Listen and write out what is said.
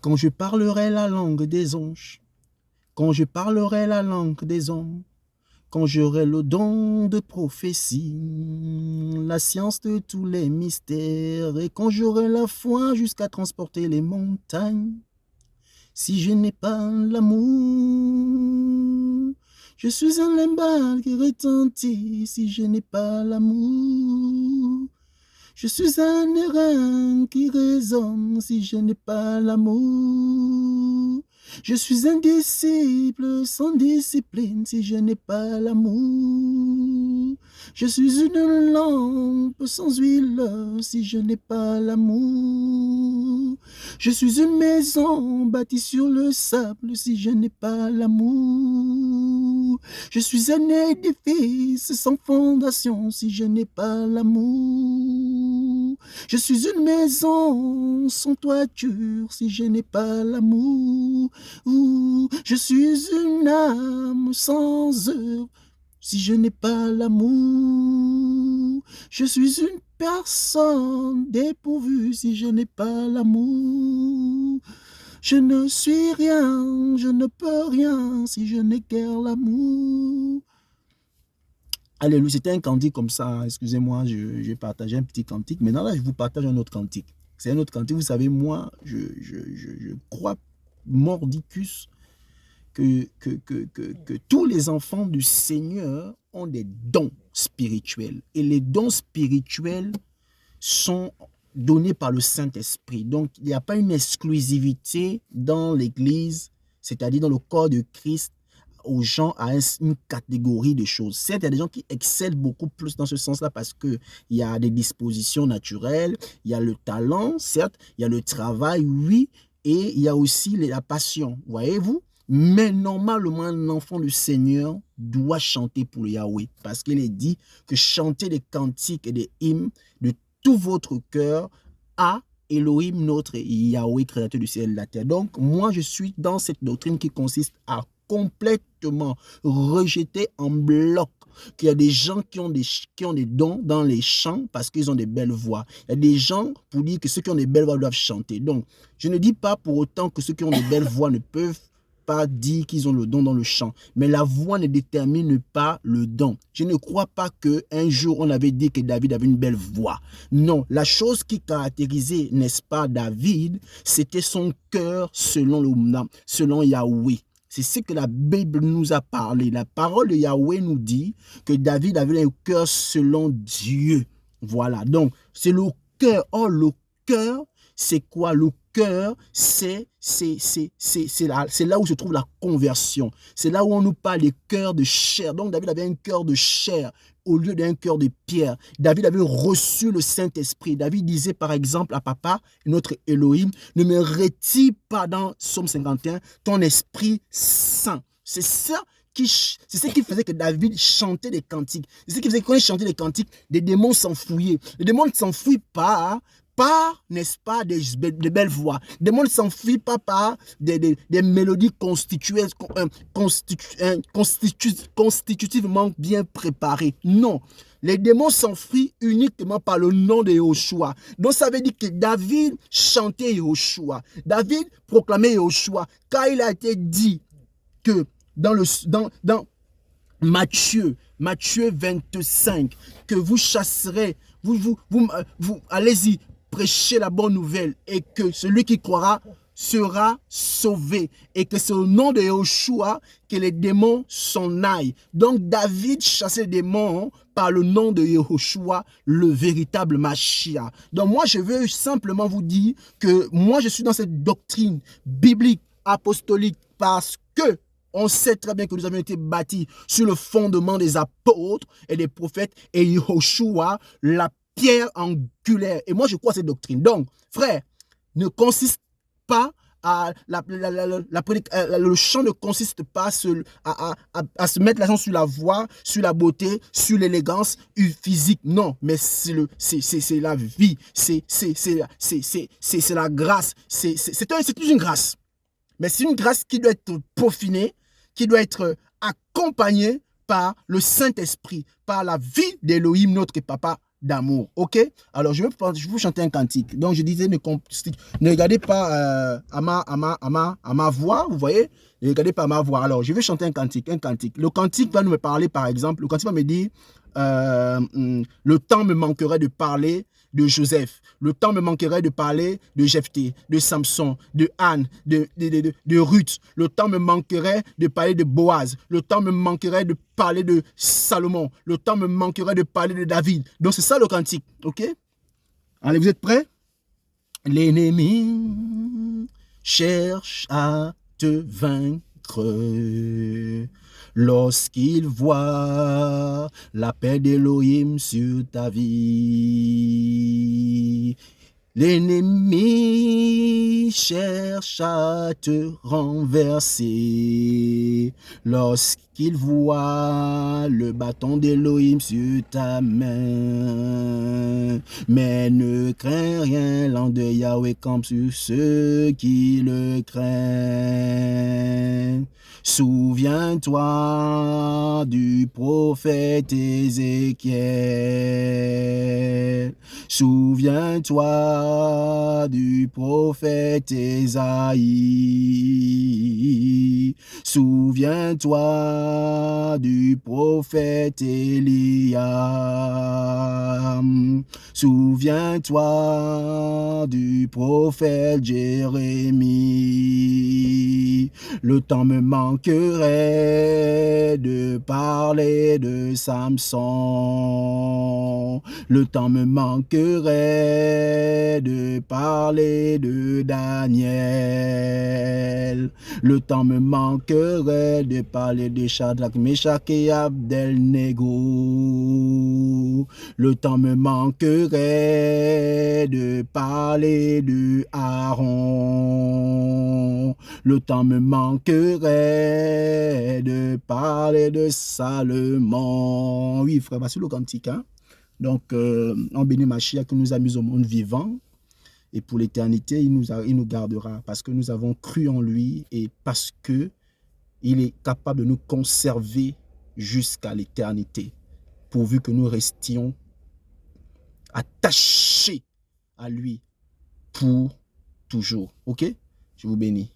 Quand je parlerai la langue des anges, quand je parlerai la langue des hommes, quand j'aurai le don de prophétie, la science de tous les mystères, et quand j'aurai la foi jusqu'à transporter les montagnes, si je n'ai pas l'amour, je suis un limbal qui retentit. Si je n'ai pas l'amour, je suis un airain qui résonne. Si je n'ai pas l'amour, je suis un disciple sans discipline. Si je n'ai pas l'amour, je suis une lampe sans huile. Si je n'ai pas l'amour, je suis une maison bâtie sur le sable. Si je n'ai pas l'amour, je suis un édifice sans fondation. Si je n'ai pas l'amour, je suis une maison sans toiture. Si je n'ai pas l'amour, je suis une âme sans œuvre. Si je n'ai pas l'amour, je suis une personne dépourvue. Si je n'ai pas l'amour, je ne suis rien, je ne peux rien si je n'ai guère l'amour. Alléluia, c'était un cantique comme ça. Excusez-moi, je partageais un petit cantique. Maintenant, là, je vous partage un autre cantique. C'est un autre cantique. Vous savez, moi, je crois mordicus que tous les enfants du Seigneur ont des dons spirituels. Et les dons spirituels sont donnés par le Saint-Esprit. Donc, il n'y a pas une exclusivité dans l'Église, c'est-à-dire dans le corps de Christ, aux gens à une catégorie de choses. Certes, il y a des gens qui excellent beaucoup plus dans ce sens-là parce qu'il y a des dispositions naturelles, il y a le talent, certes, il y a le travail, oui, et il y a aussi la passion, voyez-vous? Mais normalement, un enfant du Seigneur doit chanter pour le Yahweh parce qu'il est dit que chanter des cantiques et des hymnes de tout votre cœur à Elohim, notre Yahweh, créateur du ciel et de la terre. Donc, moi, je suis dans cette doctrine qui consiste à complètement rejeter en bloc qu'il y a des gens qui ont des dons dans les chants parce qu'ils ont des belles voix. Il y a des gens pour dire que ceux qui ont des belles voix doivent chanter. Donc, je ne dis pas pour autant que ceux qui ont des belles voix ne peuvent pas dire qu'ils ont le don dans le chant, mais la voix ne détermine pas le don. Je ne crois pas qu'un jour on avait dit que David avait une belle voix. Non, la chose qui caractérisait, n'est-ce pas, David, c'était son cœur selon Yahweh. C'est ce que la Bible nous a parlé. La parole de Yahweh nous dit que David avait un cœur selon Dieu. Voilà, donc c'est le cœur. Or, le cœur, c'est quoi? Le cœur, c'est là où se trouve la conversion. C'est là où on nous parle des cœurs de chair. Donc David avait un cœur de chair au lieu d'un cœur de pierre. David avait reçu le Saint-Esprit. David disait par exemple à papa, notre Elohim, ne me retire pas dans Psaume 51 ton Esprit Saint. C'est ça. C'est ce qui faisait que David chantait des cantiques. C'est ce qui faisait que quand il chantait des cantiques, des démons s'enfouillaient. Les démons ne s'enfouillent pas par, n'est-ce pas, des belles voix. Les démons ne s'enfuient pas par des mélodies constitutivement bien préparées. Non. Les démons s'enfuient uniquement par le nom de Yahushua. Donc ça veut dire que David chantait Yahushua. David proclamait Yahushua. Car il a été dit que dans Matthieu 25, que vous chasserez, vous allez-y, prêcher la bonne nouvelle et que celui qui croira sera sauvé et que c'est au nom de Yahushua que les démons s'en aillent. Donc David chassait les démons par le nom de Yahushua, le véritable Mashiach. Donc moi je veux simplement vous dire que moi je suis dans cette doctrine biblique, apostolique parce que on sait très bien que nous avons été bâtis sur le fondement des apôtres et des prophètes et Yahushua, la pierre angulaire. Et moi, je crois à cette doctrine. Donc, frère, ne consiste pas à le chant ne consiste pas à se mettre l'accent sur la voix, sur la beauté, sur l'élégance physique. Non, mais c'est la vie, c'est la grâce. C'est plus une grâce. Mais c'est une grâce qui doit être peaufinée, qui doit être accompagnée par le Saint-Esprit, par la vie d'Elohim, notre papa, d'amour. Ok? Alors, je vais vous chanter un cantique. Donc, je disais, ne regardez pas à ma voix, vous voyez? Ne regardez pas à ma voix. Alors, je vais chanter un cantique, un cantique. Le cantique va nous me parler, par exemple, le cantique va me dire, le temps me manquerait de parler de Joseph. Le temps me manquerait de parler de Jephthé, de Samson, de Anne, de Ruth. Le temps me manquerait de parler de Boaz. Le temps me manquerait de parler de Salomon. Le temps me manquerait de parler de David. Donc, c'est ça le cantique. OK? Allez, vous êtes prêts? L'ennemi cherche à te vaincre lorsqu'il voit la paix d'Élohim sur ta vie. L'ennemi cherche à te renverser lorsqu'il voit le bâton d'Élohim sur ta main. Mais ne crains rien, l'ange de Yahweh campe sur ceux qui le craignent. Souviens-toi du prophète Ézéchiel. Souviens-toi du prophète Ésaïe. Souviens-toi du prophète Élia. Souviens-toi du prophète Jérémie. Le temps me manquerait de parler de Samson. Le temps me manquerait de parler de Daniel. Le temps me manquerait de parler de Shadrach, Meshach et Abednego. Le temps me manquerait de parler de Aaron. Le temps me manquerait de parler de Salomon. Oui, frère, voici le cantique. Hein? Donc, on bénit Mashiach qui nous a mis au monde vivant. Et pour l'éternité, il nous gardera parce que nous avons cru en lui et parce que il est capable de nous conserver jusqu'à l'éternité, pourvu que nous restions attachés à lui pour toujours. Ok? Je vous bénis.